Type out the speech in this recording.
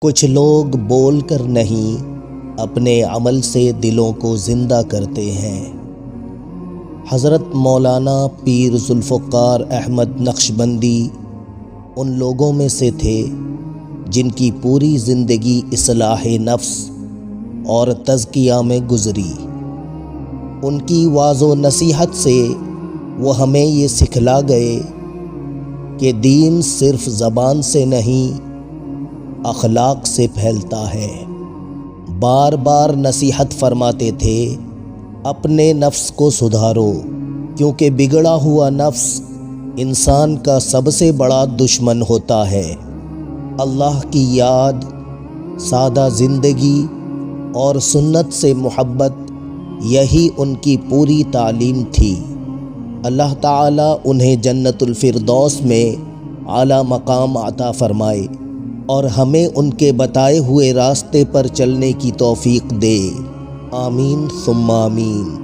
کچھ لوگ بول کر نہیں اپنے عمل سے دلوں کو زندہ کرتے ہیں۔ حضرت مولانا پیر ذوالفقار احمد نقشبندی ان لوگوں میں سے تھے جن کی پوری زندگی اصلاح نفس اور تزکیہ میں گزری۔ ان کی واعظ و نصیحت سے وہ ہمیں یہ سکھلا گئے کہ دین صرف زبان سے نہیں اخلاق سے پھیلتا ہے۔ بار بار نصیحت فرماتے تھے، اپنے نفس کو سدھارو، کیونکہ بگڑا ہوا نفس انسان کا سب سے بڑا دشمن ہوتا ہے۔ اللہ کی یاد، سادہ زندگی اور سنت سے محبت، یہی ان کی پوری تعلیم تھی۔ اللہ تعالیٰ انہیں جنت الفردوس میں اعلیٰ مقام عطا فرمائے اور ہمیں ان کے بتائے ہوئے راستے پر چلنے کی توفیق دے۔ آمین ثم آمین۔